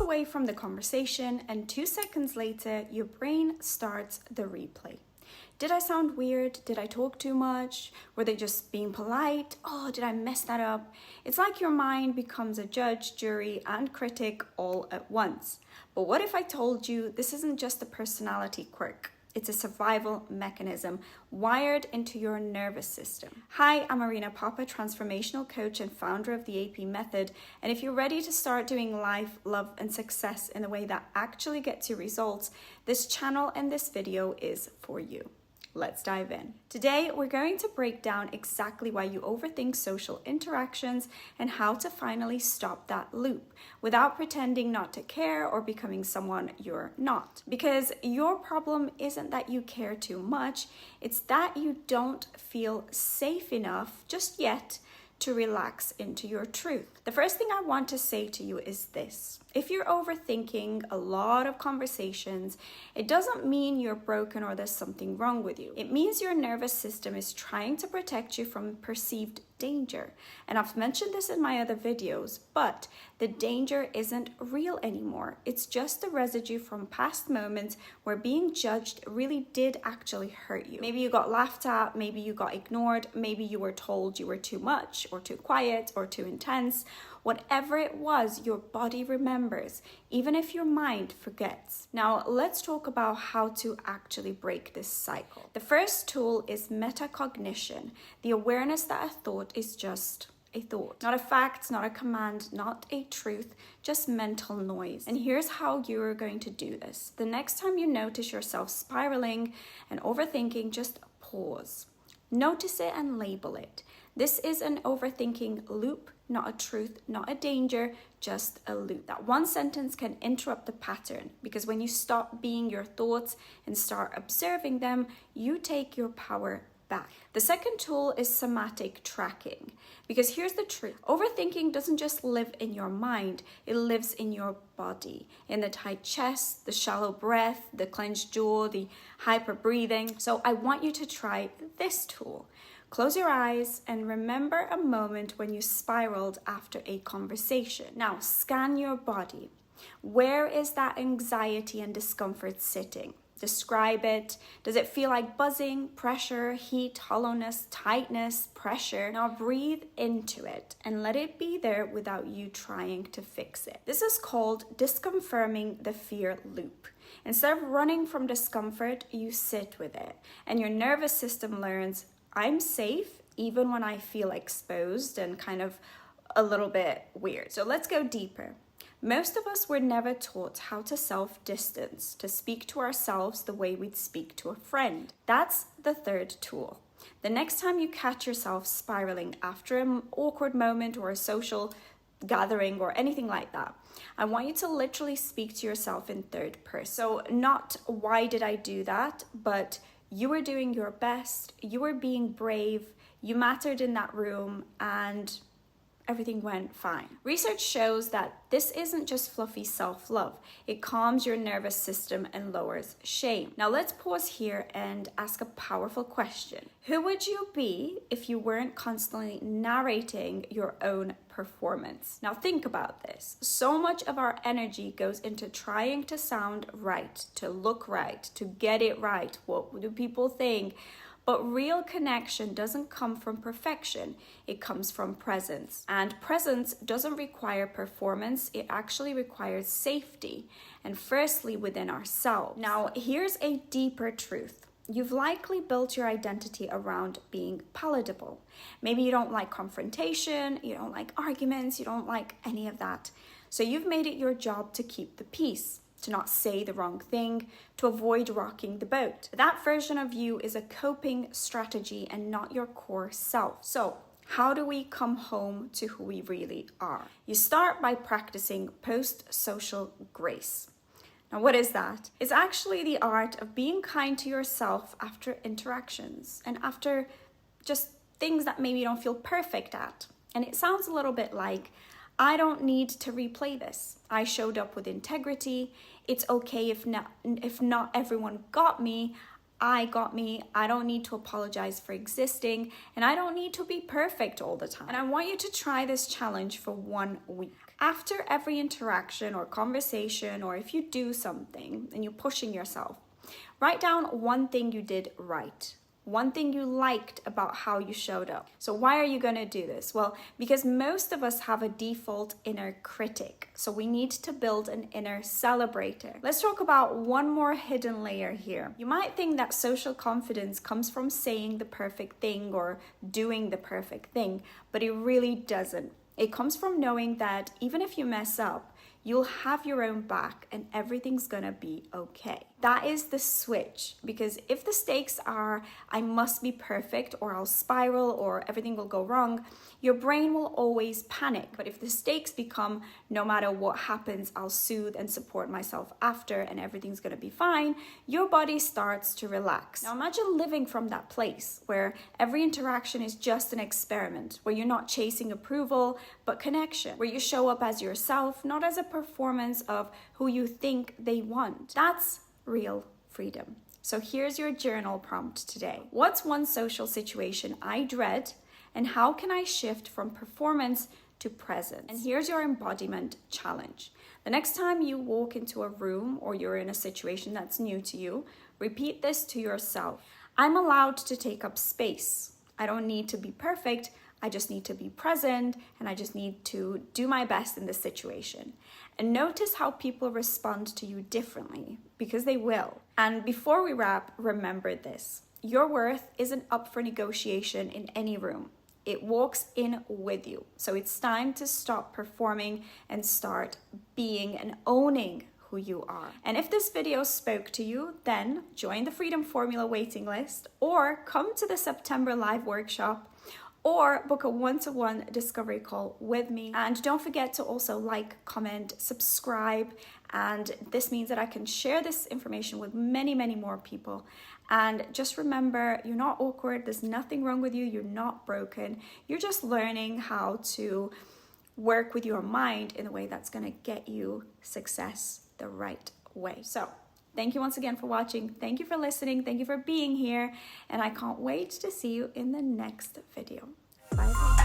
away from the conversation, and 2 seconds later, your brain starts the replay. Did I sound weird? Did I talk too much? Were they just being polite? Oh, did I mess that up? It's like your mind becomes a judge, jury, and critic all at once. But what if I told you this isn't just a personality quirk? It's a survival mechanism wired into your nervous system. Hi, I'm Marina Papa, transformational coach and founder of the AP Method. And if you're ready to start doing life, love, and success in a way that actually gets you results, this channel and this video is for you. Let's dive in. Today, we're going to break down exactly why you overthink social interactions and how to finally stop that loop without pretending not to care or becoming someone you're not. Because your problem isn't that you care too much, it's that you don't feel safe enough just yet to relax into your truth. The first thing I want to say to you is this. If you're overthinking a lot of conversations, it doesn't mean you're broken or there's something wrong with you. It means your nervous system is trying to protect you from perceived danger. And I've mentioned this in my other videos, but the danger isn't real anymore. It's just the residue from past moments where being judged really did actually hurt you. Maybe you got laughed at, maybe you got ignored, maybe you were told you were too much or too quiet or too intense. Whatever it was, your body remembers, even if your mind forgets. Now, let's talk about how to actually break this cycle. The first tool is metacognition, the awareness that a thought is just a thought. Not a fact, not a command, not a truth, just mental noise. And here's how you're going to do this. The next time you notice yourself spiraling and overthinking, just pause. Notice it and label it. This is an overthinking loop, not a truth, not a danger, just a loop. That one sentence can interrupt the pattern because when you stop being your thoughts and start observing them, you take your power back. The second tool is somatic tracking, because here's the truth. Overthinking doesn't just live in your mind, it lives in your body, in the tight chest, the shallow breath, the clenched jaw, the hyper breathing. So I want you to try this tool. Close your eyes and remember a moment when you spiraled after a conversation. Now scan your body. Where is that anxiety and discomfort sitting? Describe it. Does it feel like buzzing, pressure, heat, hollowness, tightness, pressure? Now breathe into it and let it be there without you trying to fix it. This is called disconfirming the fear loop. Instead of running from discomfort, you sit with it and your nervous system learns, I'm safe even when I feel exposed and kind of a little bit weird. So let's go deeper. Most of us were never taught how to self-distance, to speak to ourselves the way we'd speak to a friend. That's the third tool. The next time you catch yourself spiraling after an awkward moment or a social gathering or anything like that, I want you to literally speak to yourself in third person. So not why did I do that, but you were doing your best, you were being brave, you mattered in that room, and everything went fine. Research shows that this isn't just fluffy self-love. It calms your nervous system and lowers shame. Now let's pause here and ask a powerful question. Who would you be if you weren't constantly narrating your own performance? Now think about this. So much of our energy goes into trying to sound right, to look right, to get it right. What do people think? But real connection doesn't come from perfection, it comes from presence. And presence doesn't require performance, it actually requires safety. And firstly, within ourselves. Now, here's a deeper truth. You've likely built your identity around being palatable. Maybe you don't like confrontation, you don't like arguments, you don't like any of that. So you've made it your job to keep the peace, to not say the wrong thing, to avoid rocking the boat. That version of you is a coping strategy and not your core self. So how do we come home to who we really are? You start by practicing post-social grace. Now, what is that? It's actually the art of being kind to yourself after interactions and after just things that maybe you don't feel perfect at. And it sounds a little bit like, I don't need to replay this. I showed up with integrity. It's okay if not everyone got me. I got me. I don't need to apologize for existing, and I don't need to be perfect all the time. And I want you to try this challenge for 1 week. After every interaction or conversation, or if you do something and you're pushing yourself, write down one thing you did right. One thing you liked about how you showed up. So why are you going to do this? Well, because most of us have a default inner critic. So we need to build an inner celebrator. Let's talk about one more hidden layer here. You might think that social confidence comes from saying the perfect thing or doing the perfect thing, but it really doesn't. It comes from knowing that even if you mess up, you'll have your own back and everything's gonna be okay. That is the switch, because if the stakes are, I must be perfect or I'll spiral or everything will go wrong, your brain will always panic. But if the stakes become, no matter what happens, I'll soothe and support myself after and everything's gonna be fine, your body starts to relax. Now imagine living from that place where every interaction is just an experiment, where you're not chasing approval, but connection, where you show up as yourself, not as a performance of who you think they want. That's real freedom. So here's your journal prompt today. What's one social situation I dread, and how can I shift from performance to presence? And here's your embodiment challenge. The next time you walk into a room or you're in a situation that's new to you, repeat this to yourself. I'm allowed to take up space. I don't need to be perfect. I just need to be present, and I just need to do my best in this situation. And notice how people respond to you differently, because they will. And before we wrap, remember this. Your worth isn't up for negotiation in any room. It walks in with you. So it's time to stop performing and start being and owning who you are. And if this video spoke to you, then join the Freedom Formula waiting list, or come to the September live workshop, or book a one-to-one discovery call with me. And don't forget to also like, comment, subscribe. And this means that I can share this information with many, many more people. And just remember, you're not awkward. There's nothing wrong with you. You're not broken. You're just learning how to work with your mind in a way that's going to get you success the right way. So thank you once again for watching. Thank you for listening. Thank you for being here. And I can't wait to see you in the next video. Bye.